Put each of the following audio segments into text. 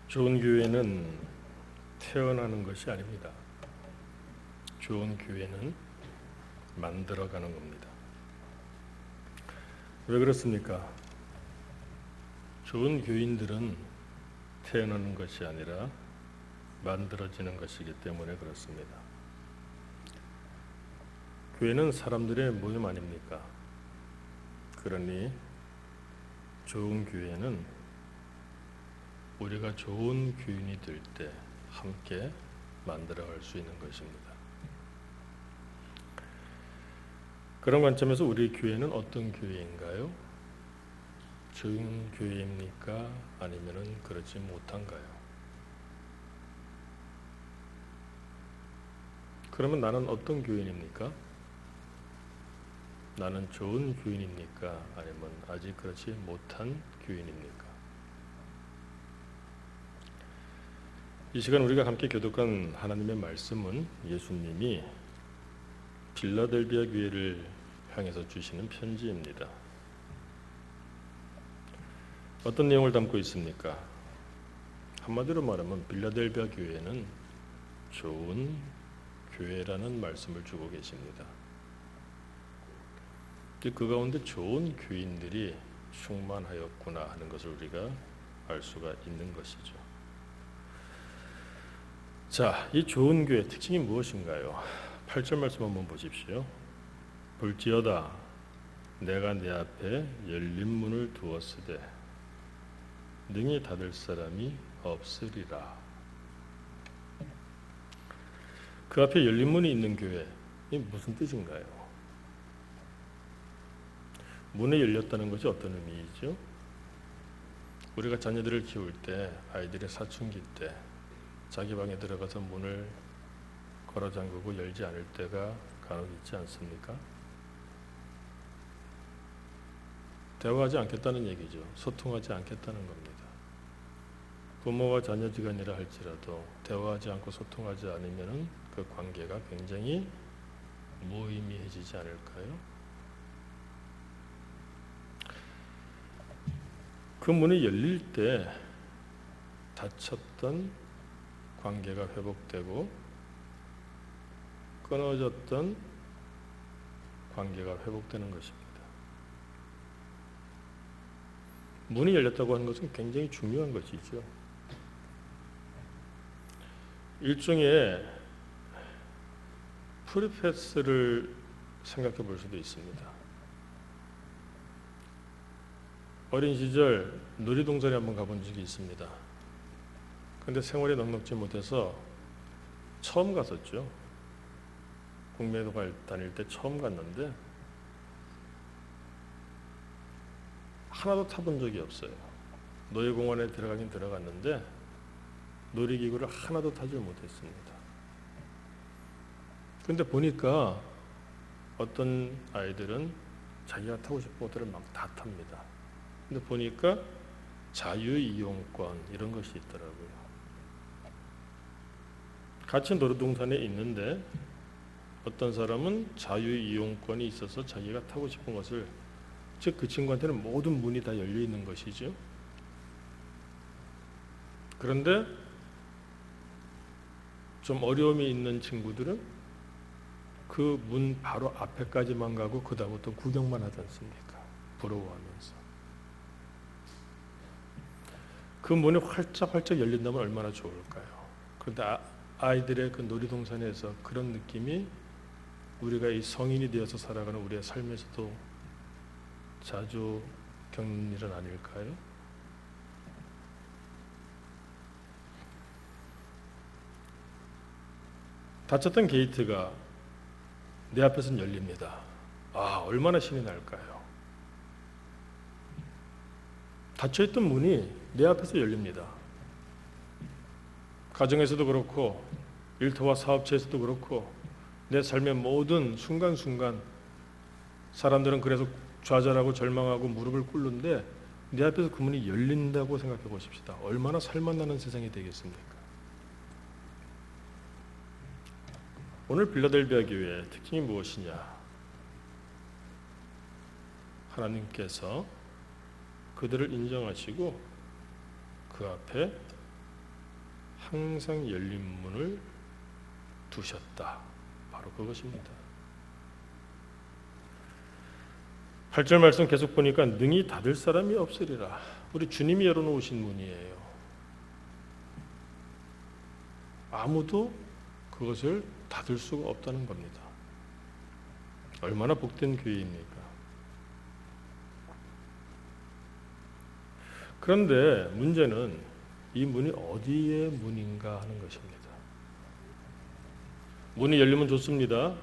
좋은 교회는 태어나는 것이 아닙니다. 좋은 교회는 만들어가는 겁니다. 왜 그렇습니까? 좋은 교인들은 태어나는 것이 아니라 만들어지는 것이기 때문에 그렇습니다. 교회는 사람들의 모임 아닙니까? 그러니 좋은 교회는 우리가 좋은 교인이 될 때 함께 만들어갈 수 있는 것입니다. 그런 관점에서 우리 교회는 어떤 교회인가요? 좋은 교회입니까? 아니면 그렇지 못한가요? 그러면 나는 어떤 교인입니까? 나는 좋은 교인입니까? 아니면 아직 그렇지 못한 교인입니까? 이 시간 우리가 함께 교독한 하나님의 말씀은 예수님이 빌라델비아 교회를 향해서 주시는 편지입니다. 어떤 내용을 담고 있습니까? 한마디로 말하면 빌라델비아 교회는 좋은 교회라는 말씀을 주고 계십니다. 그 가운데 좋은 교인들이 충만하였구나 하는 것을 우리가 알 수가 있는 것이죠. 자, 이 좋은 교회 특징이 무엇인가요? 8절 말씀 한번 보십시오. 볼지어다 내가 내 앞에 열린 문을 두었으되 능히 닫을 사람이 없으리라. 그 앞에 열린 문이 있는 교회, 이 무슨 뜻인가요? 문이 열렸다는 것이 어떤 의미이죠? 우리가 자녀들을 키울 때, 아이들의 사춘기 때 자기 방에 들어가서 문을 걸어 잠그고 열지 않을 때가 간혹 있지 않습니까? 대화하지 않겠다는 얘기죠. 소통하지 않겠다는 겁니다. 부모와 자녀지간이라 할지라도 대화하지 않고 소통하지 않으면 그 관계가 굉장히 무의미해지지 않을까요? 그 문이 열릴 때 닫혔던 관계가 회복되고 끊어졌던 관계가 회복되는 것입니다. 문이 열렸다고 하는 것은 굉장히 중요한 것이죠. 일종의 프리패스를 생각해 볼 수도 있습니다. 어린 시절 놀이동산에 한번 가본 적이 있습니다. 근데 생활이 넉넉지 못해서 처음 갔었죠. 국내도 다닐 때 처음 갔는데 하나도 타본 적이 없어요. 놀이공원에 들어가긴 들어갔는데 놀이기구를 하나도 타지 못했습니다. 근데 보니까 어떤 아이들은 자기가 타고 싶은 것들을 막 다 탑니다. 근데 보니까 자유이용권 이런 것이 있더라고요. 같이 놀이동산에 있는데 어떤 사람은 자유이용권이 있어서 자기가 타고 싶은 것을, 즉 그 친구한테는 모든 문이 다 열려 있는 것이죠. 그런데 좀 어려움이 있는 친구들은 그 문 바로 앞에까지만 가고 그 다음부터 구경만 하지 않습니까? 부러워하면서. 그 문이 활짝활짝 열린다면 얼마나 좋을까요? 그런데 아이들의 그 놀이동산에서 그런 느낌이 우리가 이 성인이 되어서 살아가는 우리의 삶에서도 자주 겪는 일은 아닐까요? 닫혔던 게이트가 내 앞에서는 열립니다. 아, 얼마나 신이 날까요? 닫혀있던 문이 내 앞에서 열립니다. 가정에서도 그렇고 일터와 사업체에서도 그렇고 내 삶의 모든 순간순간 사람들은 그래서 좌절하고 절망하고 무릎을 꿇는데 내 앞에서 그 문이 열린다고 생각해 보십시다. 얼마나 살맛나는 세상이 되겠습니까? 오늘 빌라델비아 교회의 특징이 무엇이냐? 하나님께서 그들을 인정하시고 그 앞에 항상 열린 문을 두셨다. 바로 그것입니다. 8절 말씀 계속 보니까 능히 닫을 사람이 없으리라. 우리 주님이 열어놓으신 문이에요. 아무도 그것을 닫을 수가 없다는 겁니다. 얼마나 복된 교회입니까? 그런데 문제는 이 문이 어디의 문인가 하는 것입니다. 문이 열리면 좋습니다.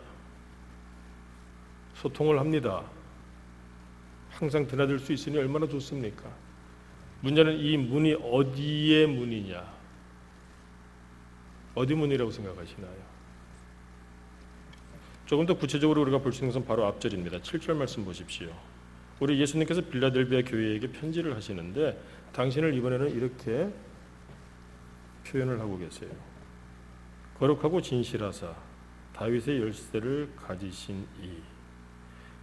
소통을 합니다. 항상 드나들 수 있으니 얼마나 좋습니까? 문제는 이 문이 어디의 문이냐? 어디 문이라고 생각하시나요? 조금 더 구체적으로 우리가 볼 수 있는 것은 바로 앞절입니다. 7절 말씀 보십시오. 우리 예수님께서 빌라델비아 교회에게 편지를 하시는데 당신을 이번에는 이렇게 표현을 하고 계세요. 거룩하고 진실하사 다윗의 열쇠를 가지신 이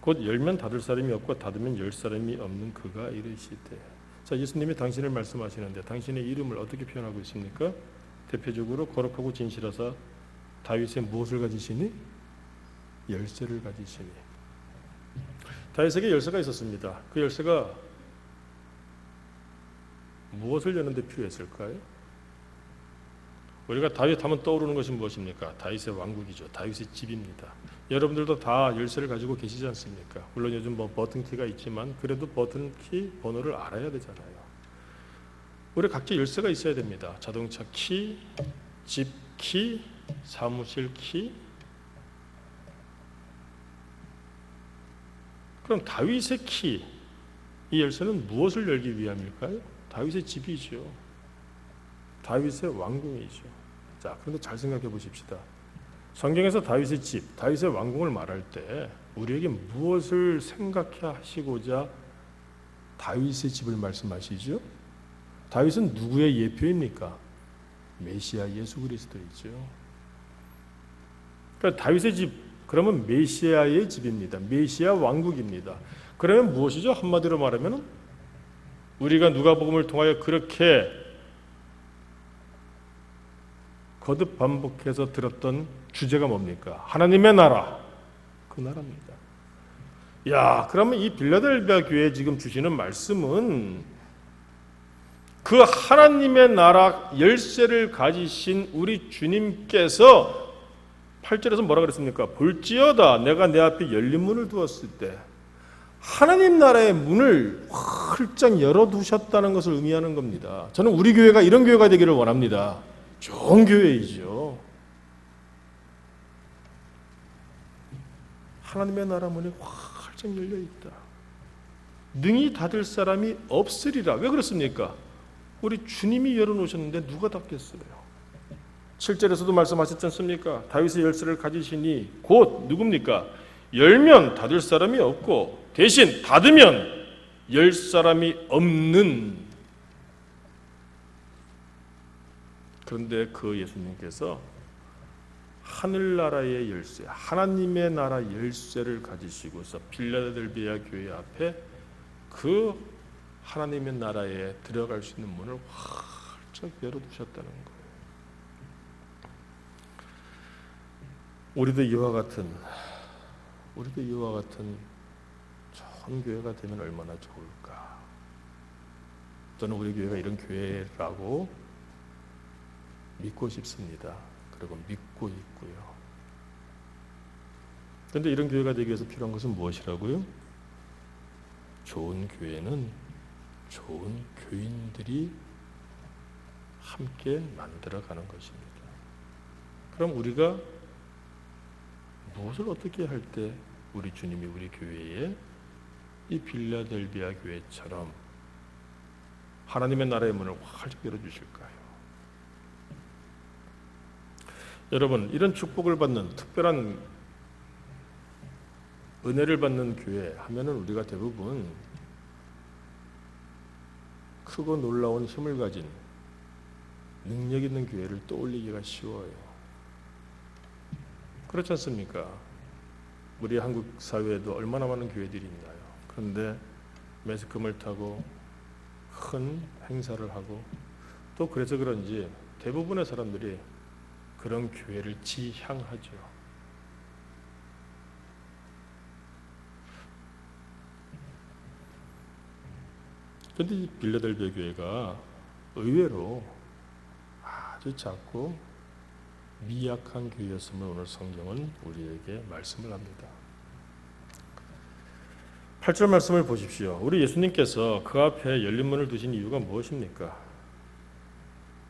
곧 열면 닫을 사람이 없고 닫으면 열 사람이 없는 그가 이르시되. 자, 예수님이 당신을 말씀하시는데 당신의 이름을 어떻게 표현하고 있습니까? 대표적으로 거룩하고 진실하사 다윗의 무엇을 가지시니? 열쇠를 가지시니. 다윗에게 열쇠가 있었습니다. 그 열쇠가 무엇을 여는 데 필요했을까요? 우리가 다윗 하면 떠오르는 것이 무엇입니까? 다윗의 왕국이죠. 다윗의 집입니다. 여러분들도 다 열쇠를 가지고 계시지 않습니까? 물론 요즘 버튼키가 있지만 그래도 버튼키 번호를 알아야 되잖아요. 우리 각자 열쇠가 있어야 됩니다. 자동차 키, 집 키, 사무실 키. 그럼 다윗의 키, 이 열쇠는 무엇을 열기 위함일까요? 다윗의 집이죠. 다윗의 왕궁이죠. 자, 그런데 잘 생각해 보십시다. 성경에서 다윗의 집, 다윗의 왕궁을 말할 때 우리에게 무엇을 생각해 하시고자 다윗의 집을 말씀하시죠? 다윗은 누구의 예표입니까? 메시아 예수 그리스도이죠. 그러니까 다윗의 집, 그러면 메시아의 집입니다. 메시아 왕국입니다. 그러면 무엇이죠? 한마디로 말하면 우리가 누가복음을 통하여 그렇게 거듭 반복해서 들었던 주제가 뭡니까? 하나님의 나라, 그 나라입니다. 야, 그러면 이 빌라델비아 교회에 지금 주시는 말씀은 그 하나님의 나라 열쇠를 가지신 우리 주님께서 8절에서 뭐라 그랬습니까? 볼지어다 내가 내 앞에 열린 문을 두었을 때 하나님 나라의 문을 활짝 열어두셨다는 것을 의미하는 겁니다. 저는 우리 교회가 이런 교회가 되기를 원합니다. 좋은 교회이죠. 하나님의 나라 문이 활짝 열려 있다. 능히 닫을 사람이 없으리라. 왜 그렇습니까? 우리 주님이 열어놓으셨는데 누가 닫겠어요? 7절에서도 말씀하셨지 않습니까? 다윗의 열쇠를 가지시니 곧 누굽니까? 열면 닫을 사람이 없고 대신 닫으면 열 사람이 없는. 그런데 그 예수님께서 하늘나라의 열쇠, 하나님의 나라 열쇠를 가지시고서 빌라델비아 교회 앞에 그 하나님의 나라에 들어갈 수 있는 문을 활짝 열어두셨다는 거예요. 우리도 이와 같은 좋은 교회가 되면 얼마나 좋을까. 저는 우리 교회가 이런 교회라고 믿고 싶습니다. 그리고 믿고 있고요. 그런데 이런 교회가 되기 위해서 필요한 것은 무엇이라고요? 좋은 교회는 좋은 교인들이 함께 만들어가는 것입니다. 그럼 우리가 무엇을 어떻게 할 때 우리 주님이 우리 교회에 이 빌라델비아 교회처럼 하나님의 나라의 문을 활짝 열어주실까요? 여러분, 이런 축복을 받는 특별한 은혜를 받는 교회 하면은 우리가 대부분 크고 놀라운 힘을 가진 능력 있는 교회를 떠올리기가 쉬워요. 그렇지 않습니까? 우리 한국 사회에도 얼마나 많은 교회들이 있나요? 그런데 매스컴을 타고 큰 행사를 하고 또 그래서 그런지 대부분의 사람들이 그런 교회를 지향하죠. 그런데 이 빌라델비아 교회가 의외로 아주 작고 미약한 교회였음을 오늘 성경은 우리에게 말씀을 합니다. 8절 말씀을 보십시오. 우리 예수님께서 그 앞에 열린 문을 두신 이유가 무엇입니까?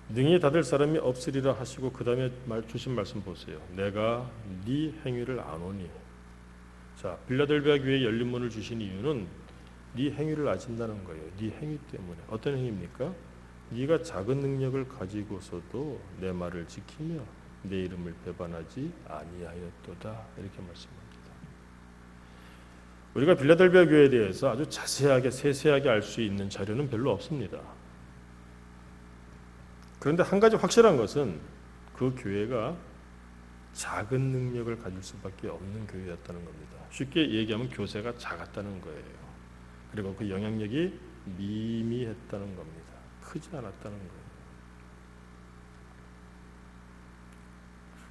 능히 닫을 사람이 없으리라 하시고 그 다음에 주신 말씀 보세요. 내가 네 행위를 아노니. 자, 빌라델비아 교회에 열린 문을 주신 이유는 네 행위를 아신다는 거예요. 네 행위 때문에. 어떤 행위입니까? 네가 작은 능력을 가지고서도 내 말을 지키며 내 이름을 배반하지 아니하였도다. 이렇게 말씀합니다. 우리가 빌라델비아 교회에 대해서 아주 자세하게 세세하게 알 수 있는 자료는 별로 없습니다. 그런데 한 가지 확실한 것은 그 교회가 작은 능력을 가질 수밖에 없는 교회였다는 겁니다. 쉽게 얘기하면 교세가 작았다는 거예요. 그리고 그 영향력이 미미했다는 겁니다. 크지 않았다는 거예요.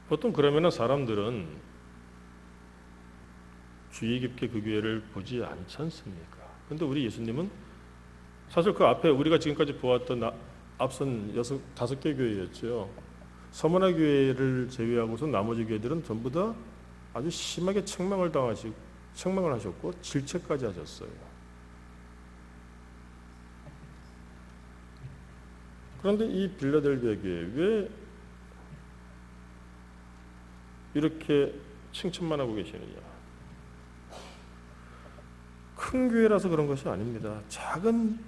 보통 그러면 사람들은 주의 깊게 그 교회를 보지 않지 않습니까? 그런데 우리 예수님은 사실 그 앞에 우리가 지금까지 보았던 앞선 5개 교회였죠. 서머나 교회를 제외하고서 나머지 교회들은 전부 다 아주 심하게 책망을 하셨고 질책까지 하셨어요. 그런데 이 빌라델비아 교회 왜 이렇게 칭찬만 하고 계시느냐? 큰 교회라서 그런 것이 아닙니다. 작은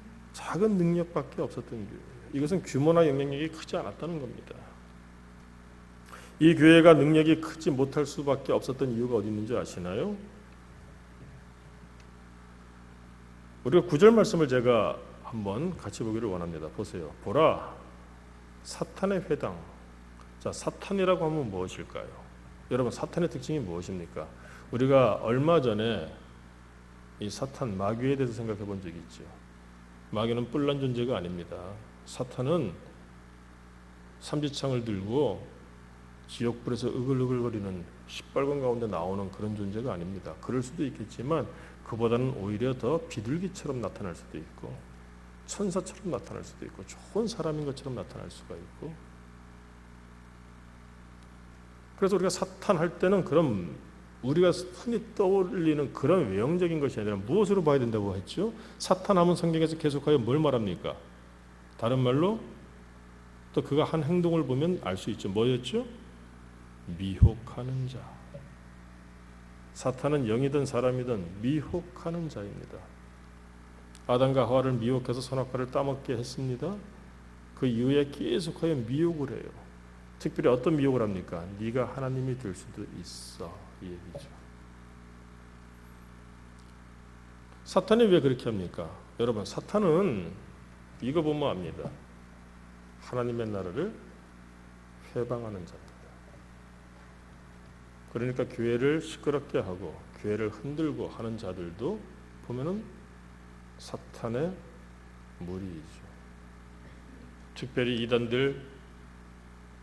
능력밖에 없었던 교회. 이것은 규모나 영향력이 크지 않았다는 겁니다. 이 교회가 능력이 크지 못할 수밖에 없었던 이유가 어디 있는지 아시나요? 우리가 9절 말씀을 제가 한번 같이 보기를 원합니다. 보세요. 보라, 사탄의 회당. 자, 사탄이라고 하면 무엇일까요? 여러분, 사탄의 특징이 무엇입니까? 우리가 얼마 전에 이 사탄, 마귀에 대해서 생각해 본 적이 있죠. 마귀는 뿔난 존재가 아닙니다. 사탄은 삼지창을 들고 지옥불에서 으글으글거리는 시뻘건 가운데 나오는 그런 존재가 아닙니다. 그럴 수도 있겠지만 그보다는 오히려 더 비둘기처럼 나타날 수도 있고 천사처럼 나타날 수도 있고 좋은 사람인 것처럼 나타날 수가 있고, 그래서 우리가 사탄 할 때는 그런 우리가 흔히 떠올리는 그런 외형적인 것이 아니라 무엇으로 봐야 된다고 했죠? 사탄 하면 성경에서 계속하여 뭘 말합니까? 다른 말로 또 그가 한 행동을 보면 알 수 있죠. 뭐였죠? 미혹하는 자. 사탄은 영이든 사람이든 미혹하는 자입니다. 아담과 하와를 미혹해서 선악과를 따먹게 했습니다. 그 이후에 계속하여 미혹을 해요. 특별히 어떤 미혹을 합니까? 네가 하나님이 될 수도 있어, 이 얘기죠. 사탄이 왜 그렇게 합니까? 여러분, 사탄은 이거 보면 압니다. 하나님의 나라를 회방하는 자입니다. 그러니까 교회를 시끄럽게 하고 교회를 흔들고 하는 자들도 보면은 사탄의 무리이죠. 특별히 이단들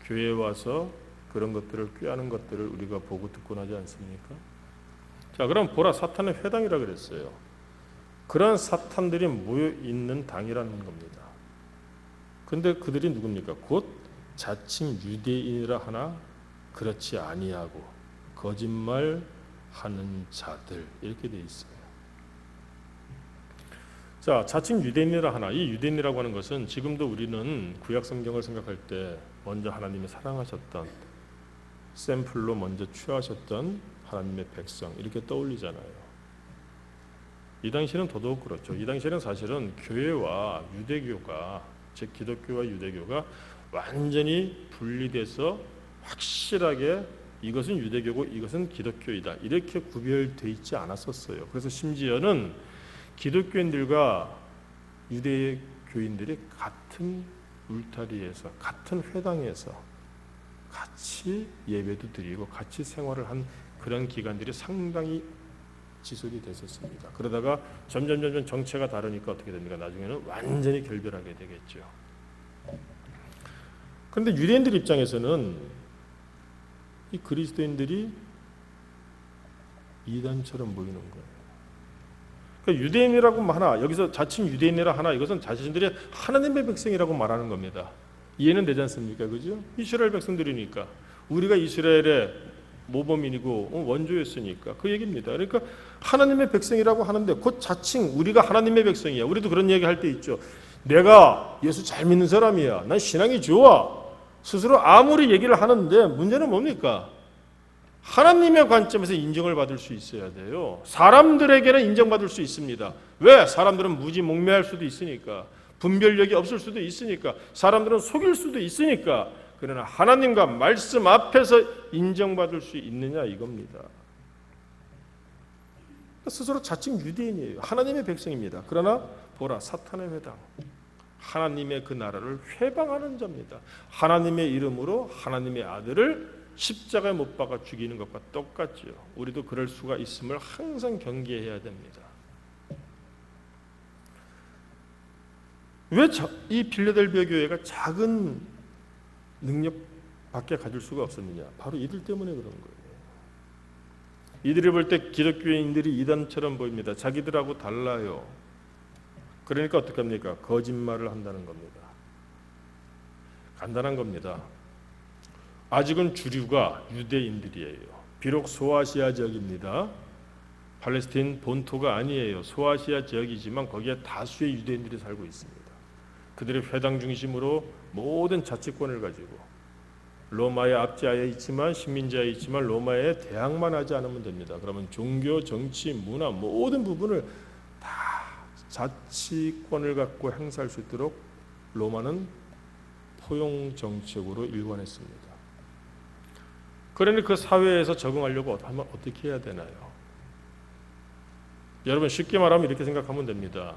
교회에 와서 그런 것들을 꾀하는 것들을 우리가 보고 듣곤 하지 않습니까? 자, 그럼 보라, 사탄의 회당이라 그랬어요. 그런 사탄들이 모여 있는 당이라는 겁니다. 근데 그들이 누굽니까? 곧 자칭 유대인이라 하나 그렇지 아니하고 거짓말하는 자들, 이렇게 돼 있어요. 자, 자칭 유대인이라 하나, 이 유대인이라고 하는 것은 지금도 우리는 구약 성경을 생각할 때 먼저 하나님이 사랑하셨던, 샘플로 먼저 취하셨던 하나님의 백성, 이렇게 떠올리잖아요. 이 당시는 더더욱 그렇죠. 이 당시에는 사실은 교회와 유대교가, 즉 기독교와 유대교가 완전히 분리돼서 확실하게 이것은 유대교고 이것은 기독교이다, 이렇게 구별되어 있지 않았었어요. 그래서 심지어는 기독교인들과 유대교인들이 같은 울타리에서, 같은 회당에서 같이 예배도 드리고 같이 생활을 한 그런 기간들이 상당히 지속이 됐었습니다. 그러다가 점점 정체가 다르니까 어떻게 됩니까? 나중에는 완전히 결별하게 되겠죠. 그런데 유대인들 입장에서는 이 그리스도인들이 이단처럼 보이는 거예요. 그러니까 유대인이라고 하나, 여기서 자칭 유대인이라 하나, 이것은 자신들이 하나님의 백성이라고 말하는 겁니다. 이해는 되지 않습니까? 그죠? 이스라엘 백성들이니까. 우리가 이스라엘의 모범인이고 원조였으니까 그 얘기입니다. 그러니까 하나님의 백성이라고 하는데 곧 자칭 우리가 하나님의 백성이야. 우리도 그런 얘기 할 때 있죠. 내가 예수 잘 믿는 사람이야. 난 신앙이 좋아. 스스로 아무리 얘기를 하는데 문제는 뭡니까? 하나님의 관점에서 인정을 받을 수 있어야 돼요. 사람들에게는 인정받을 수 있습니다. 왜? 사람들은 무지몽매할 수도 있으니까. 분별력이 없을 수도 있으니까. 사람들은 속일 수도 있으니까. 그러나 하나님과 말씀 앞에서 인정받을 수 있느냐 이겁니다. 스스로 자칭 유대인이에요. 하나님의 백성입니다. 그러나 보라, 사탄의 회당. 하나님의 그 나라를 회방하는 자입니다. 하나님의 이름으로 하나님의 아들을 십자가에 못 박아 죽이는 것과 똑같지요. 우리도 그럴 수가 있음을 항상 경계해야 됩니다. 왜 이 빌라델비아 교회가 작은 능력밖에 가질 수가 없었느냐? 바로 이들 때문에 그런 거예요. 이들이 볼 때 기독교인들이 이단처럼 보입니다. 자기들하고 달라요. 그러니까 어떻게 합니까? 거짓말을 한다는 겁니다. 간단한 겁니다. 아직은 주류가 유대인들이에요. 비록 소아시아 지역입니다. 팔레스타인 본토가 아니에요. 소아시아 지역이지만 거기에 다수의 유대인들이 살고 있습니다. 그들의 회당 중심으로 모든 자치권을 가지고 로마의 압제하에 있지만 식민지하에 있지만 로마에 대항만 하지 않으면 됩니다. 그러면 종교, 정치, 문화 모든 부분을 다 자치권을 갖고 행사할 수 있도록 로마는 포용 정책으로 일관했습니다. 그러니 그 사회에서 적응하려고 하면 어떻게 해야 되나요? 여러분 쉽게 말하면 이렇게 생각하면 됩니다.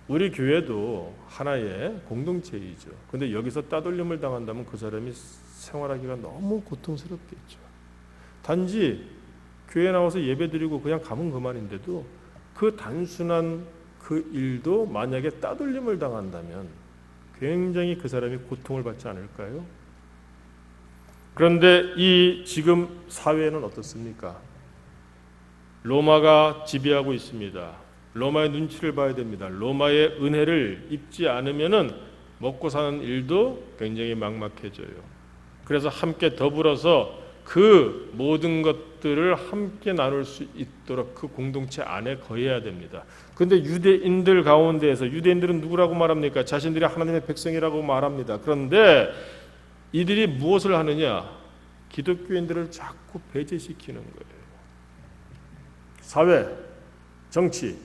우리 교회도 하나의 공동체이죠. 그런데 여기서 따돌림을 당한다면 그 사람이 생활하기가 너무 고통스럽겠죠. 단지 교회 나와서 예배드리고 그냥 가면 그만인데도 그 단순한 그 일도 만약에 따돌림을 당한다면 굉장히 그 사람이 고통을 받지 않을까요? 그런데 이 지금 사회는 어떻습니까? 로마가 지배하고 있습니다. 로마의 눈치를 봐야 됩니다. 로마의 은혜를 입지 않으면은 먹고 사는 일도 굉장히 막막해져요. 그래서 함께 더불어서 그 모든 것들을 함께 나눌 수 있도록 그 공동체 안에 거해야 됩니다. 그런데 유대인들 가운데에서 유대인들은 누구라고 말합니까? 자신들이 하나님의 백성이라고 말합니다. 그런데 이들이 무엇을 하느냐? 기독교인들을 자꾸 배제시키는 거예요. 사회, 정치,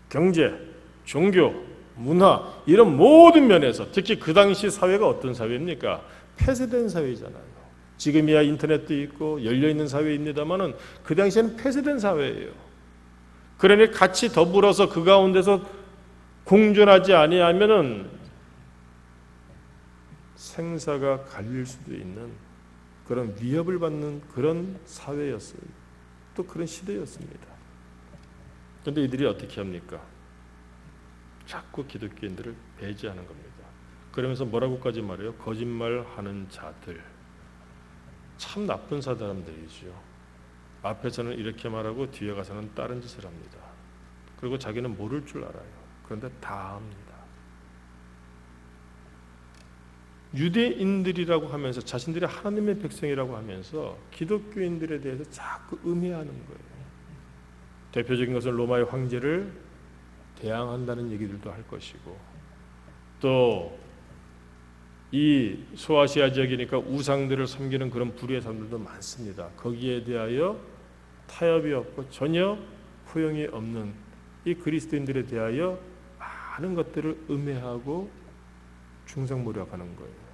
경제, 종교, 문화 이런 모든 면에서 특히 그 당시 사회가 어떤 사회입니까? 폐쇄된 사회잖아요. 지금이야 인터넷도 있고 열려있는 사회입니다만은 그 당시에는 폐쇄된 사회예요. 그러니 같이 더불어서 그 가운데서 공존하지 아니하면은 생사가 갈릴 수도 있는 그런 위협을 받는 그런 사회였어요. 또 그런 시대였습니다. 그런데 이들이 어떻게 합니까? 자꾸 기독교인들을 배제하는 겁니다. 그러면서 뭐라고까지 말해요? 거짓말하는 자들. 참 나쁜 사람들이죠. 앞에서는 이렇게 말하고 뒤에 가서는 다른 짓을 합니다. 그리고 자기는 모를 줄 알아요. 그런데 다 합니다. 유대인들이라고 하면서 자신들이 하나님의 백성이라고 하면서 기독교인들에 대해서 자꾸 음해하는 거예요. 대표적인 것은 로마의 황제를 대항한다는 얘기들도 할 것이고 또 이 소아시아 지역이니까 우상들을 섬기는 그런 불의의 사람들도 많습니다. 거기에 대하여 타협이 없고 전혀 포용이 없는 이 그리스도인들에 대하여 많은 것들을 음해하고 중상모략하는 거예요.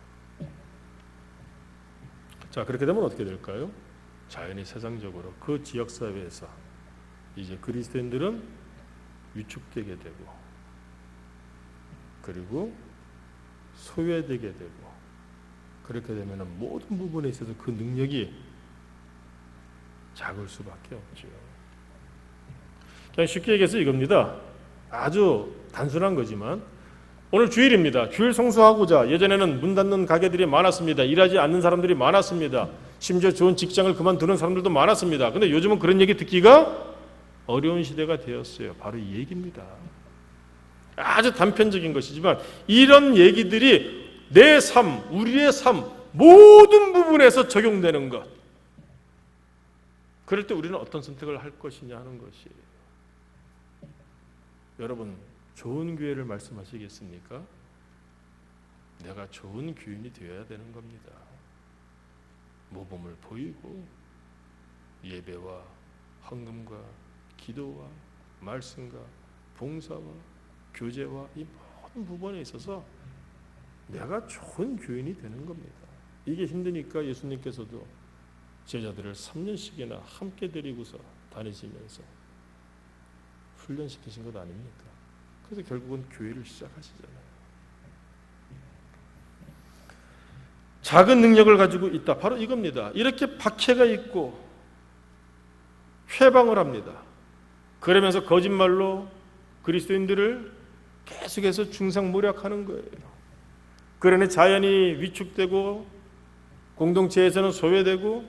자, 그렇게 되면 어떻게 될까요? 자연히 세상적으로 그 지역사회에서 이제 그리스도인들은 위축되게 되고 그리고 소외되게 되고 그렇게 되면 모든 부분에 있어서 그 능력이 작을 수밖에 없죠. 그냥 쉽게 얘기해서 이겁니다. 아주 단순한 거지만 오늘 주일입니다. 주일 성수하고자 예전에는 문 닫는 가게들이 많았습니다. 일하지 않는 사람들이 많았습니다. 심지어 좋은 직장을 그만두는 사람들도 많았습니다. 근데 요즘은 그런 얘기 듣기가 어려운 시대가 되었어요. 바로 이 얘기입니다. 아주 단편적인 것이지만 이런 얘기들이 내 삶, 우리의 삶 모든 부분에서 적용되는 것. 그럴 때 우리는 어떤 선택을 할 것이냐 하는 것이에요. 여러분, 좋은 교회를 말씀하시겠습니까? 내가 좋은 교인이 되어야 되는 겁니다. 모범을 보이고 예배와 헌금과 기도와 말씀과 봉사와 교제와 이 모든 부분에 있어서 내가 좋은 교인이 되는 겁니다. 이게 힘드니까 예수님께서도 제자들을 3년씩이나 함께 데리고서 다니시면서 훈련시키신 것 아닙니까? 그래서 결국은 교회를 시작하시잖아요. 작은 능력을 가지고 있다. 바로 이겁니다. 이렇게 박해가 있고 회방을 합니다. 그러면서 거짓말로 그리스도인들을 계속해서 중상모략하는 거예요. 그러니 자연이 위축되고 공동체에서는 소외되고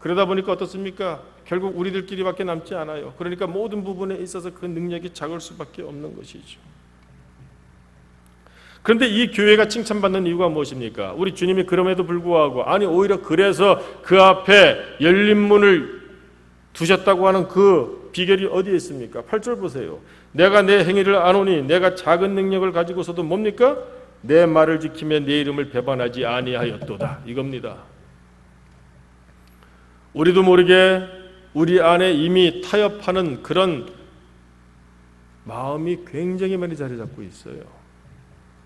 그러다 보니까 어떻습니까? 결국 우리들끼리밖에 남지 않아요. 그러니까 모든 부분에 있어서 그 능력이 작을 수밖에 없는 것이죠. 그런데 이 교회가 칭찬받는 이유가 무엇입니까? 우리 주님이 그럼에도 불구하고 아니 오히려 그래서 그 앞에 열린 문을 두셨다고 하는 그 비결이 어디에 있습니까? 8절 보세요. 내가 내 행위를 아노니 내가 작은 능력을 가지고서도 뭡니까? 내 말을 지키며 내 이름을 배반하지 아니하였도다. 이겁니다. 우리도 모르게 우리 안에 이미 타협하는 그런 마음이 굉장히 많이 자리 잡고 있어요.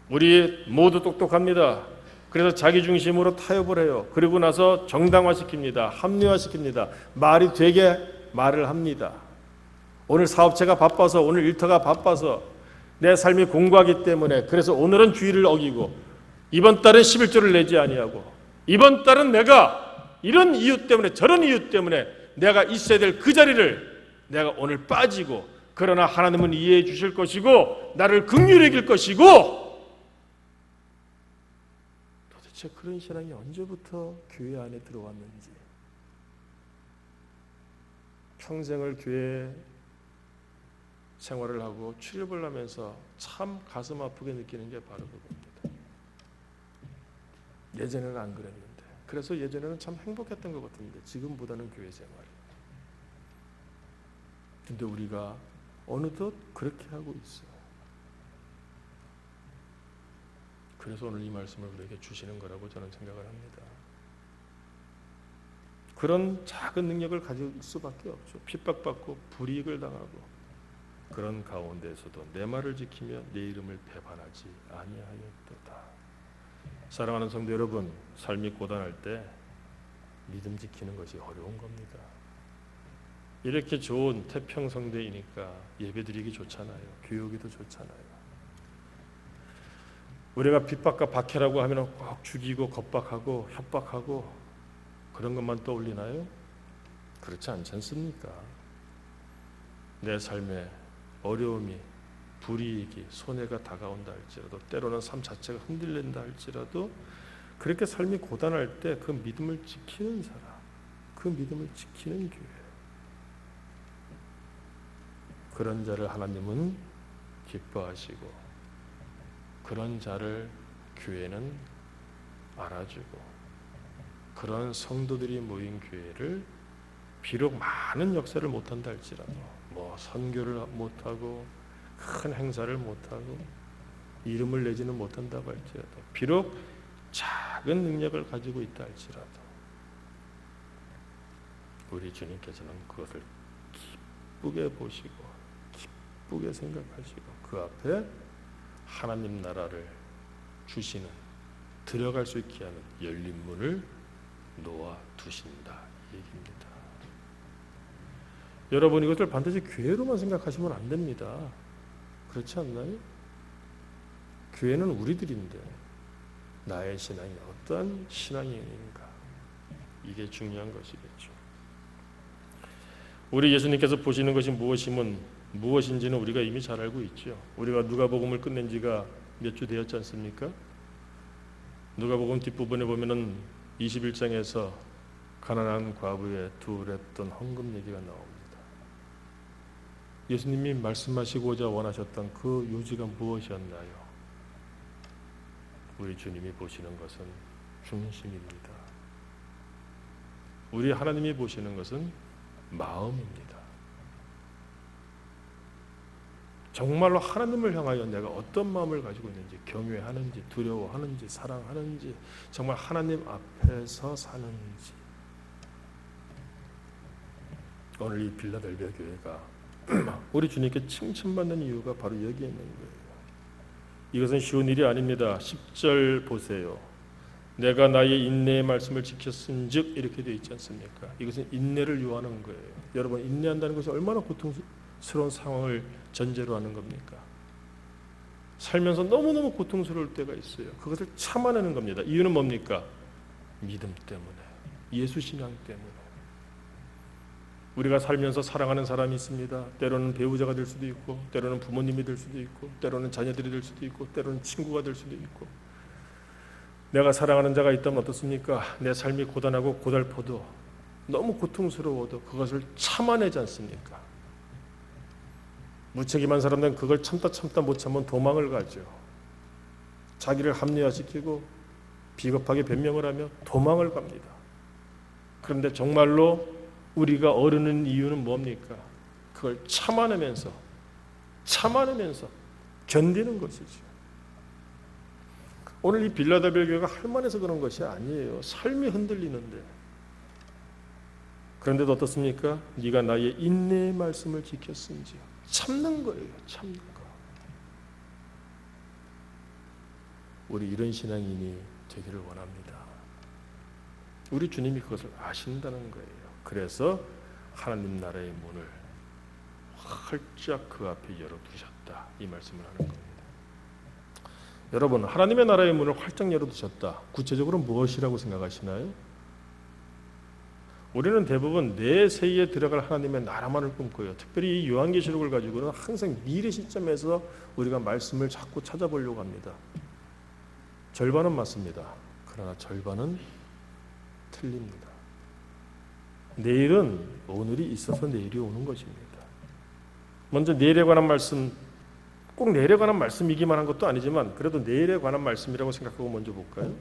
우리 모두 똑똑합니다. 그래서 자기 중심으로 타협을 해요. 그리고 나서 정당화시킵니다. 합리화시킵니다. 말이 되게 말을 합니다. 오늘 사업체가 바빠서, 오늘 일터가 바빠서, 내 삶이 공고하기 때문에 그래서 오늘은 주의를 어기고 이번 달은 11조를 내지 아니하고 이번 달은 내가 이런 이유 때문에 저런 이유 때문에 내가 있어야 될 그 자리를 내가 오늘 빠지고 그러나 하나님은 이해해 주실 것이고 나를 긍휼히 여길 것이고 도대체 그런 신앙이 언제부터 교회 안에 들어왔는지 평생을 교회 생활을 하고 출입을 하면서 참 가슴 아프게 느끼는 게 바로 그겁니다. 예전에는 안 그랬는데 그래서 예전에는 참 행복했던 것 같은데 지금보다는 교회 생활 근데 우리가 어느덧 그렇게 하고 있어요. 그래서 오늘 이 말씀을 우리에게 주시는 거라고 저는 생각을 합니다. 그런 작은 능력을 가질 수밖에 없죠. 핍박받고 불이익을 당하고 그런 가운데에서도 내 말을 지키며 내 이름을 배반하지 아니하였도다. 사랑하는 성도 여러분, 삶이 고단할 때 믿음 지키는 것이 어려운 겁니다. 이렇게 좋은 태평성대이니까 예배드리기 좋잖아요. 교육이도 좋잖아요. 우리가 핍박과 박해라고 하면 꼭 죽이고 겁박하고 협박하고 그런 것만 떠올리나요? 그렇지 않지 않습니까? 내 삶에 어려움이, 불이익이, 손해가 다가온다 할지라도 때로는 삶 자체가 흔들린다 할지라도 그렇게 삶이 고단할 때 그 믿음을 지키는 사람, 그 믿음을 지키는 교회 그런 자를 하나님은 기뻐하시고 그런 자를 교회는 알아주고 그런 성도들이 모인 교회를 비록 많은 역사를 못한다 할지라도 뭐 선교를 못하고 큰 행사를 못하고 이름을 내지는 못한다고 할지라도 비록 작은 능력을 가지고 있다 할지라도 우리 주님께서는 그것을 기쁘게 보시고 기쁘게 생각하시고 그 앞에 하나님 나라를 주시는 들어갈 수 있게 하는 열린 문을 놓아 두신다 이 얘기입니다. 여러분 이것을 반드시 교회로만 생각하시면 안 됩니다. 그렇지 않나요? 교회는 우리들인데 나의 신앙이 어떠한 신앙인가 이게 중요한 것이겠죠. 우리 예수님께서 보시는 것이 무엇인지는 우리가 이미 잘 알고 있죠. 우리가 누가복음을 끝낸 지가 몇 주 되었지 않습니까? 누가복음 뒷부분에 보면은 21장에서 가난한 과부의 두랬던 헌금 얘기가 나옵니다. 예수님이 말씀하시고자 원하셨던 그 요지가 무엇이었나요? 우리 주님이 보시는 것은 중심입니다. 우리 하나님이 보시는 것은 마음입니다. 정말로 하나님을 향하여 내가 어떤 마음을 가지고 있는지, 경외하는지, 두려워하는지, 사랑하는지, 정말 하나님 앞에서 사는지. 오늘 이 빌라델비아 교회가 우리 주님께 칭찬받는 이유가 바로 여기에 있는 거예요. 이것은 쉬운 일이 아닙니다. 10절 보세요. 내가 나의 인내의 말씀을 지켰은즉, 이렇게 되어 있지 않습니까? 이것은 인내를 요하는 거예요. 여러분, 인내한다는 것이 얼마나 고통스러운 상황을 전제로 하는 겁니까? 살면서 너무너무 고통스러울 때가 있어요. 그것을 참아내는 겁니다. 이유는 뭡니까? 믿음 때문에, 예수 신앙 때문에. 우리가 살면서 사랑하는 사람이 있습니다. 때로는 배우자가 될 수도 있고, 때로는 부모님이 될 수도 있고, 때로는 자녀들이 될 수도 있고, 때로는 친구가 될 수도 있고. 내가 사랑하는 자가 있다면 어떻습니까? 내 삶이 고단하고 고달퍼도, 너무 고통스러워도 그것을 참아내지 않습니까? 무책임한 사람들은 그걸 참다 못 참으면 도망을 가죠. 자기를 합리화시키고 비겁하게 변명을 하며 도망을 갑니다. 그런데 정말로 우리가 어르는 이유는 뭡니까? 그걸 참아내면서 견디는 것이죠. 오늘 이 빌라델비아 교회가 할만해서 그런 것이 아니에요. 삶이 흔들리는데. 그런데도 어떻습니까? 네가 나의 인내의 말씀을 지켰은지요. 참는 거예요. 참는 거. 우리 이런 신앙인이 되기를 원합니다. 우리 주님이 그것을 아신다는 거예요. 그래서 하나님 나라의 문을 활짝 그 앞에 열어두셨다, 이 말씀을 하는 겁니다. 여러분, 하나님의 나라의 문을 활짝 열어두셨다, 구체적으로 무엇이라고 생각하시나요? 우리는 대부분 내세에 들어갈 하나님의 나라만을 꿈꿔요. 특별히 이 요한계시록을 가지고는 항상 미래 시점에서 우리가 말씀을 자꾸 찾아보려고 합니다. 절반은 맞습니다. 그러나 절반은 틀립니다. 내일은 오늘이 있어서 내일이 오는 것입니다. 먼저 내일에 관한 말씀, 꼭 내일에 관한 말씀이기만 한 것도 아니지만 그래도 내일에 관한 말씀이라고 생각하고 먼저 볼까요?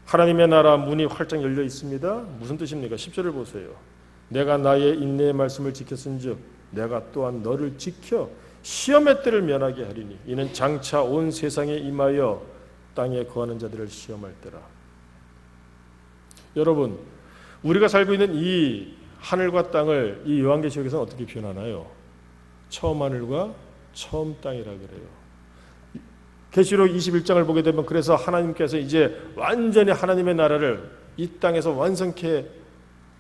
하나님의 나라 문이 활짝 열려 있습니다. 무슨 뜻입니까? 10절을 보세요. 내가 나의 인내의 말씀을 지켰은즉 내가 또한 너를 지켜 시험의 때를 면하게 하리니 이는 장차 온 세상에 임하여 땅에 거하는 자들을 시험할 때라. 여러분, 우리가 살고 있는 이 하늘과 땅을 이 요한계시록에서는 어떻게 표현하나요? 처음 하늘과 처음 땅이라 그래요. 계시록 21장을 보게 되면 그래서 하나님께서 이제 완전히 하나님의 나라를 이 땅에서 완성케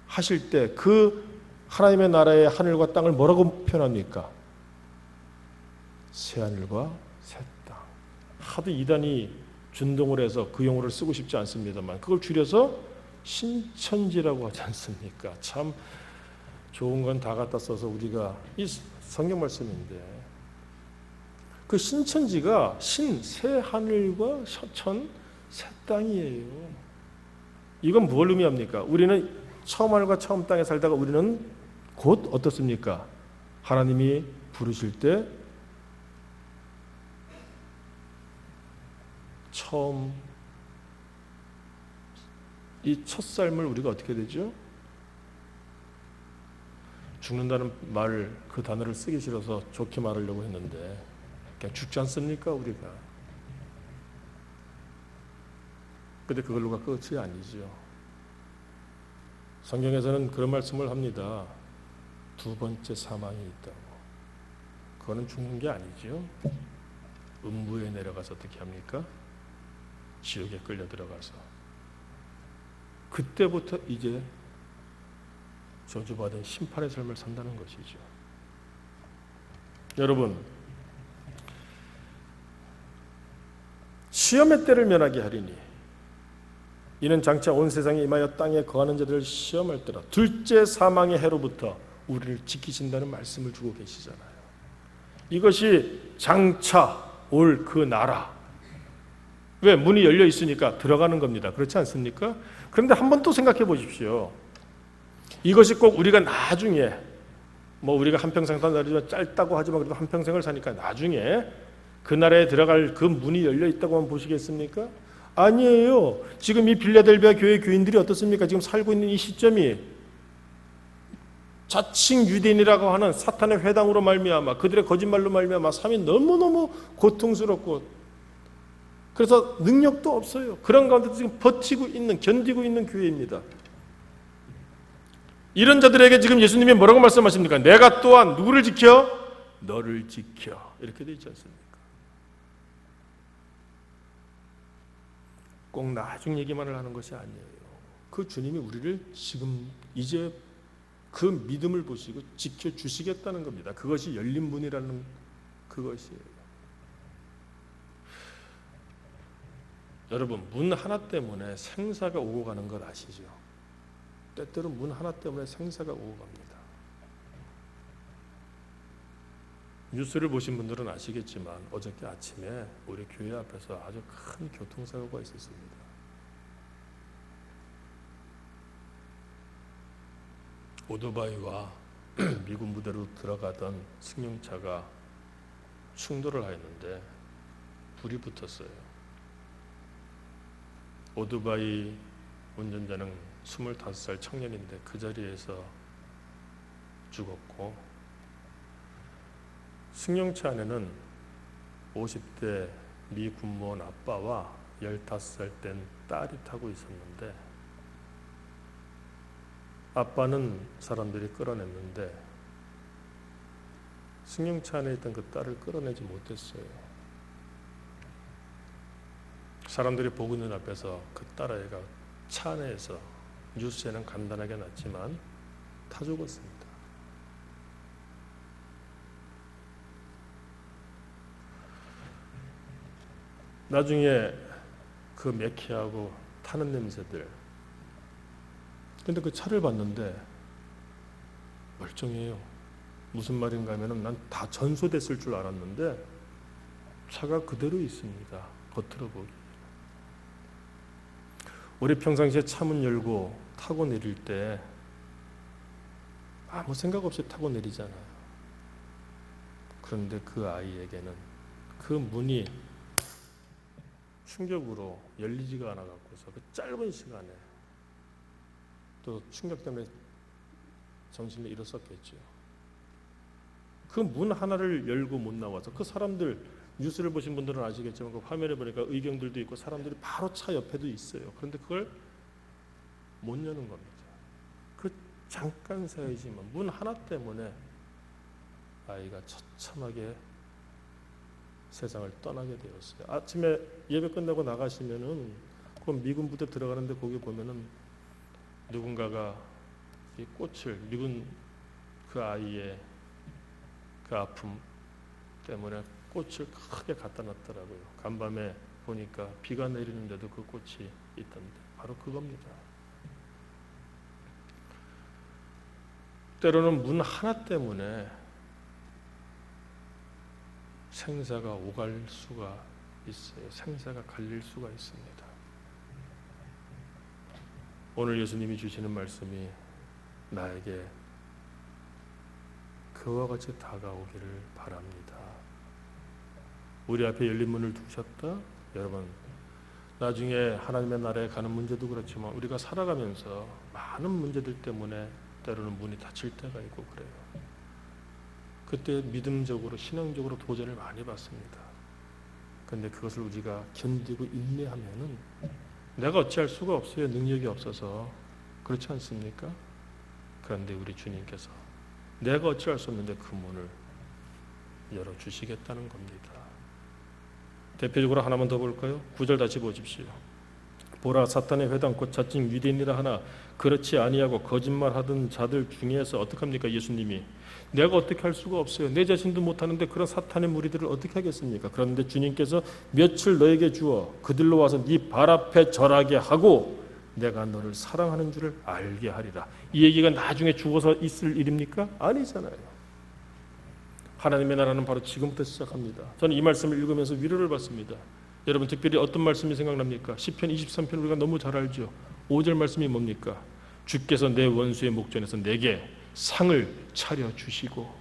하실 때 그 하나님의 나라의 하늘과 땅을 뭐라고 표현합니까? 새 하늘과 새 땅. 하도 이단이 준동을 해서 그 용어를 쓰고 싶지 않습니다만 그걸 줄여서 신천지라고 하지 않습니까? 참 좋은 건 다 갖다 써서 우리가 이 성경 말씀인데 그 신천지가 새 하늘과 새 땅이에요. 이건 뭘 의미합니까? 우리는 처음 하늘과 처음 땅에 살다가 우리는 곧 어떻습니까? 하나님이 부르실 때 처음 이 첫 삶을 우리가 어떻게 되죠? 죽는다는 말, 그 단어를 쓰기 싫어서 좋게 말하려고 했는데 그냥 죽지 않습니까 우리가? 근데 그걸로가 끝이 아니죠. 성경에서는 그런 말씀을 합니다. 두 번째 사망이 있다고. 그거는 죽는 게 아니죠. 음부에 내려가서 어떻게 합니까? 지옥에 끌려 들어가서 그때부터 이제 저주받은 심판의 삶을 산다는 것이죠. 여러분, 시험의 때를 면하게 하리니 이는 장차 온 세상에 임하여 땅에 거하는 자들을 시험할 때라. 둘째 사망의 해로부터 우리를 지키신다는 말씀을 주고 계시잖아요. 이것이 장차 올 그 나라. 왜? 문이 열려 있으니까 들어가는 겁니다. 그렇지 않습니까? 그런데 한번 또 생각해 보십시오. 이것이 꼭 우리가 나중에 우리가 한평생 산다지만 짧다고 하지만 그래도 한평생을 사니까 나중에 그 나라에 들어갈 그 문이 열려 있다고만 보시겠습니까? 아니에요. 지금 이 빌라델비아 교회 교인들이 어떻습니까? 지금 살고 있는 이 시점이 자칭 유대인이라고 하는 사탄의 회당으로 말미암아 그들의 거짓말로 말미암아 삶이 너무너무 고통스럽고 그래서 능력도 없어요. 그런 가운데 지금 버티고 있는 견디고 있는 교회입니다. 이런 자들에게 지금 예수님이 뭐라고 말씀하십니까? 내가 또한 누구를 지켜? 너를 지켜. 이렇게 되어 있지 않습니까? 꼭 나중 얘기만을 하는 것이 아니에요. 그 주님이 우리를 지금 이제 그 믿음을 보시고 지켜주시겠다는 겁니다. 그것이 열린 문이라는 그것이에요. 여러분, 문 하나 때문에 생사가 오고 가는 것 아시죠? 때때로 문 하나 때문에 생사가 오고 갑니다. 뉴스를 보신 분들은 아시겠지만 어저께 아침에 우리 교회 앞에서 아주 큰 교통사고가 있었습니다. 오토바이와 미군 부대로 들어가던 승용차가 충돌을 하였는데 불이 붙었어요. 오토바이 운전자는 25살 청년인데 그 자리에서 죽었고 승용차 안에는 50대 미 군무원 아빠와 15살 된 딸이 타고 있었는데 아빠는 사람들이 끌어냈는데 승용차 안에 있던 그 딸을 끌어내지 못했어요. 사람들이 보고 있는 앞에서 그 딸아이가 차 안에서 뉴스에는 간단하게 났지만 타 죽었습니다. 나중에 그 매키하고 타는 냄새들. 근데 그 차를 봤는데 멀쩡해요. 무슨 말인가 하면은 난 다 전소됐을 줄 알았는데 차가 그대로 있습니다. 겉으로 보기. 우리 평상시에 차문 열고 타고 내릴 때 아무 생각 없이 타고 내리잖아요. 그런데 그 아이에게는 그 문이 충격으로 열리지가 않아 갖고서 그 짧은 시간에 또 충격 때문에 정신을 잃었었겠죠. 그 문 하나를 열고 못 나와서 그 사람들 뉴스를 보신 분들은 아시겠지만 그 화면에 보니까 의경들도 있고 사람들이 바로 차 옆에도 있어요. 그런데 그걸 못 여는 겁니다. 그 잠깐 사이지만 문 하나 때문에 아이가 처참하게 세상을 떠나게 되었어요. 아침에 예배 끝나고 나가시면은 그 미군 부대 들어가는데 거기 보면은 누군가가 이 꽃을 미군 그 아이의 그 아픔 때문에 꽃을 크게 갖다 놨더라고요. 간밤에 보니까 비가 내리는데도 그 꽃이 있던데 바로 그겁니다. 때로는 문 하나 때문에 생사가 오갈 수가 있어요. 생사가 갈릴 수가 있습니다. 오늘 예수님이 주시는 말씀이 나에게 그와 같이 다가오기를 바랍니다. 우리 앞에 열린 문을 두셨다? 여러분, 나중에 하나님의 나라에 가는 문제도 그렇지만 우리가 살아가면서 많은 문제들 때문에 때로는 문이 닫힐 때가 있고 그래요. 그때 믿음적으로 신앙적으로 도전을 많이 받습니다. 그런데 그것을 우리가 견디고 인내하면은 내가 어찌할 수가 없어요. 능력이 없어서. 그렇지 않습니까? 그런데 우리 주님께서 내가 어찌할 수 없는데 그 문을 열어주시겠다는 겁니다. 대표적으로 하나만 더 볼까요? 9절 다시 보십시오. 보라, 사탄의 회당 곧 자칭 유대인이라 하나 그렇지 아니하고 거짓말하던 자들 중에서 어떡합니까? 예수님이 내가 어떻게 할 수가 없어요. 내 자신도 못하는데 그런 사탄의 무리들을 어떻게 하겠습니까? 그런데 주님께서 며칠 너에게 주어 그들로 와서 네 발 앞에 절하게 하고 내가 너를 사랑하는 줄을 알게 하리라. 이 얘기가 나중에 죽어서 있을 일입니까? 아니잖아요. 하나님의 나라는 바로 지금부터 시작합니다. 저는 이 말씀을 읽으면서 위로를 받습니다. 여러분 특별히 어떤 말씀이 생각납니까? 시편 23편 우리가 너무 잘 알죠. 5절 말씀이 뭡니까? 주께서 내 원수의 목전에서 내게 상을 차려주시고.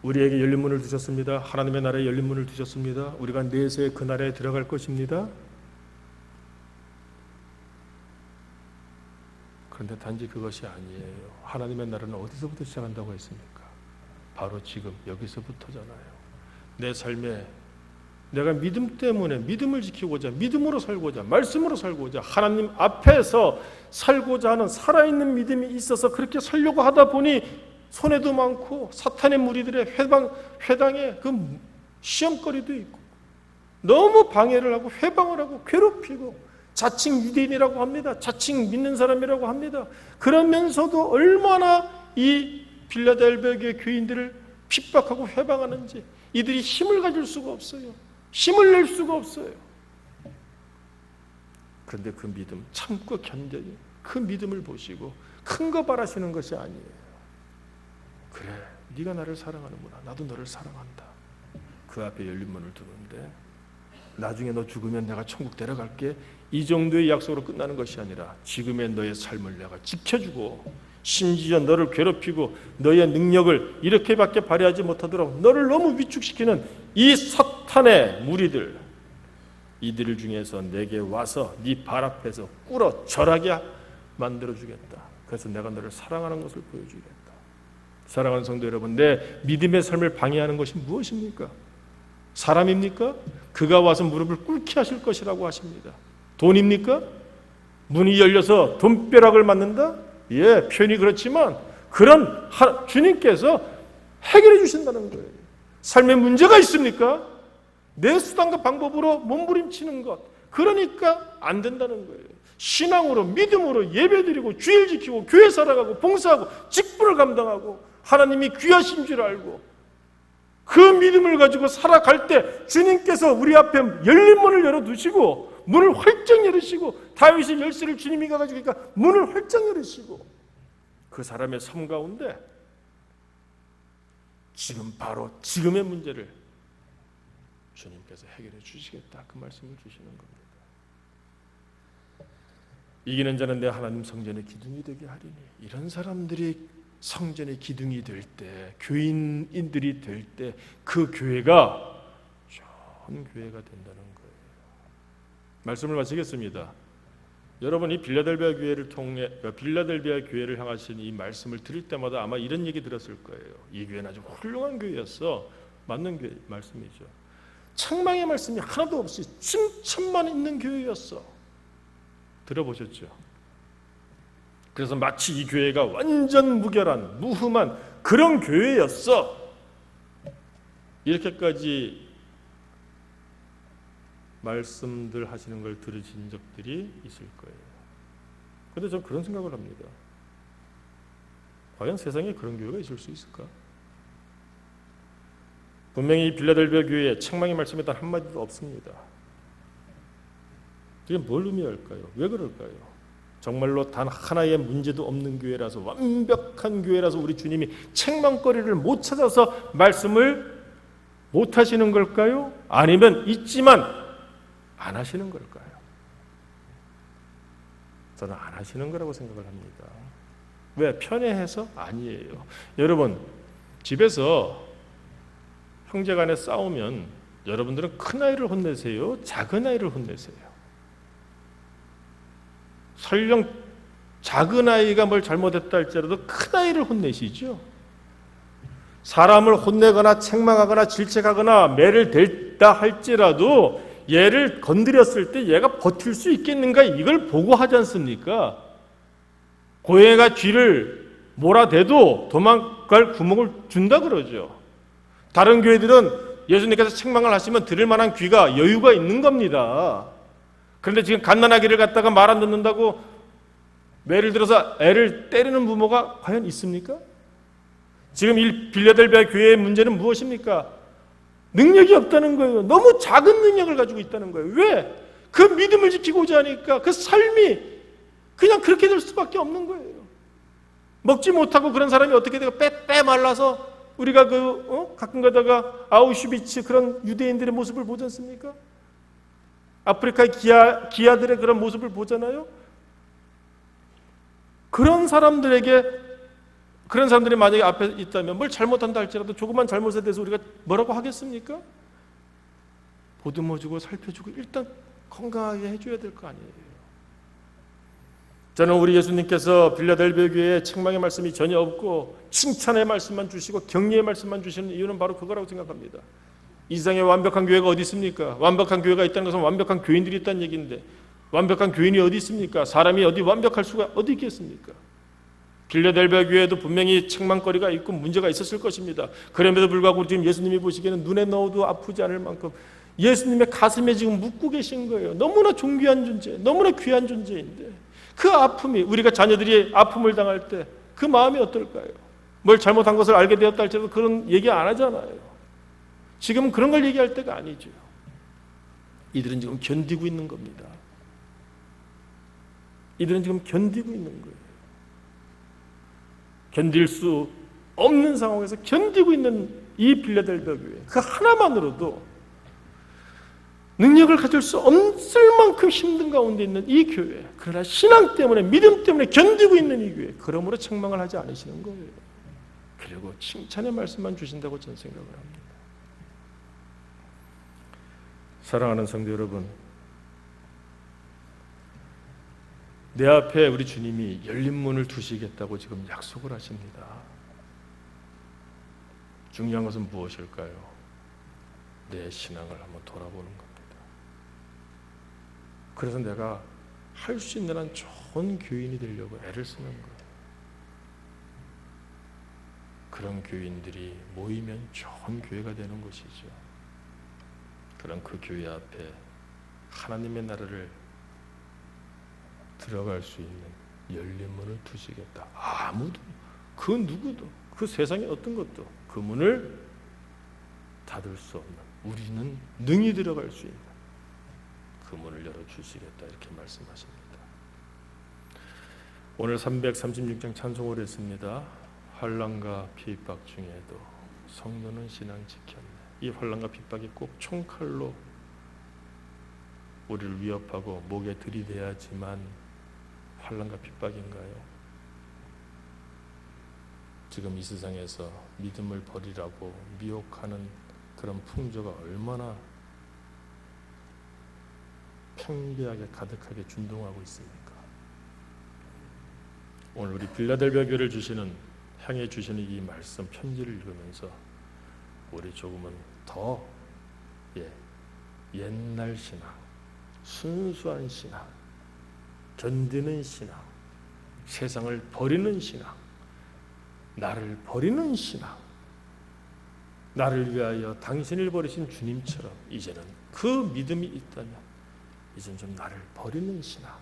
우리에게 열린 문을 두셨습니다. 하나님의 나라에 열린 문을 두셨습니다. 우리가 내세 그 나라에 들어갈 것입니다. 그런데 단지 그것이 아니에요. 하나님의 나라는 어디서부터 시작한다고 했습니까? 바로 지금 여기서부터잖아요. 내 삶에 내가 믿음 때문에 믿음을 지키고자, 믿음으로 살고자, 말씀으로 살고자, 하나님 앞에서 살고자 하는 살아있는 믿음이 있어서 그렇게 살려고 하다 보니 손해도 많고 사탄의 무리들의 회당에 그 시험거리도 있고 너무 방해를 하고 회방을 하고 괴롭히고 자칭 유대인이라고 합니다. 자칭 믿는 사람이라고 합니다. 그러면서도 얼마나 이 빌라델비아 교회 교인들을 핍박하고 회방하는지 이들이 힘을 가질 수가 없어요. 힘을 낼 수가 없어요. 그런데 그 믿음 참고 견뎌요. 그 믿음을 보시고 큰 거 바라시는 것이 아니에요. 그래, 네가 나를 사랑하는구나. 나도 너를 사랑한다. 그 앞에 열린 문을 두는데 나중에 너 죽으면 내가 천국 데려갈게. 이 정도의 약속으로 끝나는 것이 아니라 지금의 너의 삶을 내가 지켜주고 심지어 너를 괴롭히고 너의 능력을 이렇게밖에 발휘하지 못하도록 너를 너무 위축시키는 이 사탄의 무리들, 이들 중에서 내게 와서 네 발 앞에서 꿇어 절하게 만들어주겠다. 그래서 내가 너를 사랑하는 것을 보여주겠다. 사랑하는 성도 여러분, 내 믿음의 삶을 방해하는 것이 무엇입니까? 사람입니까? 그가 와서 무릎을 꿇게 하실 것이라고 하십니다. 돈입니까? 문이 열려서 돈벼락을 맞는다? 예, 표현이 그렇지만 그런 주님께서 해결해 주신다는 거예요. 삶에 문제가 있습니까? 내 수단과 방법으로 몸부림치는 것, 그러니까 안 된다는 거예요. 신앙으로 믿음으로 예배드리고 주일 지키고 교회 살아가고 봉사하고 직분을 감당하고 하나님이 귀하신 줄 알고 그 믿음을 가지고 살아갈 때 주님께서 우리 앞에 열린 문을 열어두시고 문을 활짝 열으시고 다윗의 열쇠를 주님이 가지고 그러니까 문을 활짝 열으시고 그 사람의 삶 가운데 지금 바로 지금의 문제를 주님께서 해결해 주시겠다. 그 말씀을 주시는 겁니다. 이기는 자는 내 하나님 성전의 기둥이 되게 하리니. 이런 사람들이 성전의 기둥이 될 때, 교인들이 될 때 그 교회가 좋은 교회가 된다는 거예요. 말씀을 마치겠습니다. 여러분이 빌라델비아 교회를 통해 빌라델비아 교회를 향하신 이 말씀을 들을 때마다 아마 이런 얘기 들었을 거예요. 이 교회는 아주 훌륭한 교회였어. 맞는 교회 말씀이죠. 책망의 말씀이 하나도 없이 칭찬만 있는 교회였어. 들어보셨죠? 그래서 마치 이 교회가 완전 무결한 무흠한 그런 교회였어. 이렇게까지 말씀들 하시는 걸 들으신 적들이 있을 거예요. 그런데 저는 그런 생각을 합니다. 과연 세상에 그런 교회가 있을 수 있을까? 분명히 이 빌라델비아 교회에 책망의 말씀에 단 한마디도 없습니다. 이게 뭘 의미할까요? 왜 그럴까요? 정말로 단 하나의 문제도 없는 교회라서 완벽한 교회라서 우리 주님이 책망거리를 못 찾아서 말씀을 못 하시는 걸까요? 아니면 있지만 안 하시는 걸까요? 저는 안 하시는 거라고 생각을 합니다. 왜? 편해해서? 아니에요. 여러분 집에서 형제간에 싸우면 여러분들은 큰 아이를 혼내세요? 작은 아이를 혼내세요? 설령 작은 아이가 뭘 잘못했다 할지라도 큰 아이를 혼내시죠. 사람을 혼내거나 책망하거나 질책하거나 매를 댈다 할지라도 얘를 건드렸을 때 얘가 버틸 수 있겠는가 이걸 보고 하지 않습니까? 고양이가 쥐를 몰아대도 도망갈 구멍을 준다 그러죠. 다른 교회들은 예수님께서 책망을 하시면 들을 만한 귀가 여유가 있는 겁니다. 그런데 지금 갓난아기를 갖다가 말 안 듣는다고 매를 들어서 애를 때리는 부모가 과연 있습니까? 지금 이 빌라델비아 교회의 문제는 무엇입니까? 능력이 없다는 거예요. 너무 작은 능력을 가지고 있다는 거예요. 왜? 그 믿음을 지키고자 하니까 그 삶이 그냥 그렇게 될 수밖에 없는 거예요. 먹지 못하고 그런 사람이 어떻게 돼요? 빼 말라서 우리가 가끔 가다가 아우슈비츠 그런 유대인들의 모습을 보지 않습니까? 아프리카의 기아들의 그런 모습을 보잖아요. 그런 사람들이 만약에 앞에 있다면 뭘 잘못한다 할지라도 조그만 잘못에 대해서 우리가 뭐라고 하겠습니까? 보듬어주고 살펴주고 일단 건강하게 해줘야 될 거 아니에요. 저는 우리 예수님께서 빌라델비아 교회에 책망의 말씀이 전혀 없고 칭찬의 말씀만 주시고 격려의 말씀만 주시는 이유는 바로 그거라고 생각합니다. 이 세상에 완벽한 교회가 어디 있습니까? 완벽한 교회가 있다는 것은 완벽한 교인들이 있다는 얘기인데 완벽한 교인이 어디 있습니까? 사람이 어디 완벽할 수가 어디 있겠습니까? 빌라델비아 교회에도 분명히 책망거리가 있고 문제가 있었을 것입니다. 그럼에도 불구하고 지금 예수님이 보시기에는 눈에 넣어도 아프지 않을 만큼 예수님의 가슴에 지금 묻고 계신 거예요. 너무나 존귀한 존재, 너무나 귀한 존재인데 그 아픔이 우리가 자녀들이 아픔을 당할 때 그 마음이 어떨까요? 뭘 잘못한 것을 알게 되었다 할지라도 그런 얘기 안 하잖아요. 지금 그런 걸 얘기할 때가 아니죠. 이들은 지금 견디고 있는 겁니다. 이들은 지금 견디고 있는 거예요. 견딜 수 없는 상황에서 견디고 있는 이 빌라델비아 교회, 그 하나만으로도 능력을 가질 수 없을 만큼 힘든 가운데 있는 이 교회, 그러나 신앙 때문에 믿음 때문에 견디고 있는 이 교회, 그러므로 책망을 하지 않으시는 거예요. 그리고 칭찬의 말씀만 주신다고 저는 생각을 합니다. 사랑하는 성도 여러분, 내 앞에 우리 주님이 열린 문을 두시겠다고 지금 약속을 하십니다. 중요한 것은 무엇일까요? 내 신앙을 한번 돌아보는 겁니다. 그래서 내가 할 수 있는 한 좋은 교인이 되려고 애를 쓰는 거예요. 그런 교인들이 모이면 좋은 교회가 되는 것이죠. 그런 그 교회 앞에 하나님의 나라를 들어갈 수 있는 열린 문을 두시겠다. 아무도, 그 누구도, 그 세상의 어떤 것도 그 문을 닫을 수 없는, 우리는 능히 들어갈 수 있는 그 문을 열어주시겠다, 이렇게 말씀하십니다. 오늘 336장 찬송을 했습니다. 환난과 핍박 중에도 성도는 신앙 지켰네. 이 환난과 핍박이 꼭 총칼로 우리를 위협하고 목에 들이대야지만 환난과 핍박인가요? 지금 이 세상에서 믿음을 버리라고 미혹하는 그런 풍조가 얼마나 평비하게 가득하게 준동하고 있습니까? 오늘 우리 빌라델비아 교회를 향해 주시는 이 말씀 편지를 읽으면서 우리 조금은 더 옛날 신앙, 순수한 신앙, 견디는 신앙, 세상을 버리는 신앙, 나를 버리는 신앙, 나를 위하여 당신을 버리신 주님처럼 이제는 그 믿음이 있다면 이제는 좀 나를 버리는 신앙,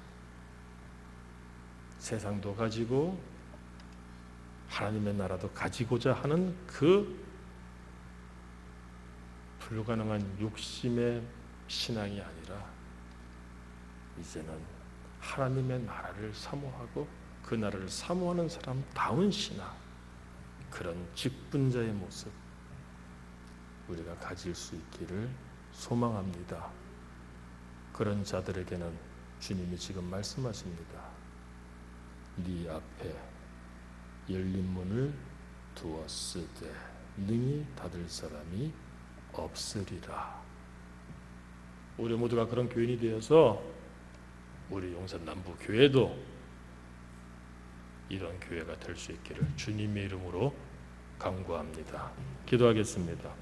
세상도 가지고 하나님의 나라도 가지고자 하는 그 불가능한 욕심의 신앙이 아니라 이제는 하나님의 나라를 사모하고 그 나라를 사모하는 사람다운 신앙, 그런 직분자의 모습 우리가 가질 수 있기를 소망합니다. 그런 자들에게는 주님이 지금 말씀하십니다. 네 앞에 열린 문을 두었으되 능히 닫을 사람이 없으리라. 우리 모두가 그런 교인이 되어서 우리 용산 남부 교회도 이런 교회가 될 수 있기를 주님의 이름으로 간구합니다. 기도하겠습니다.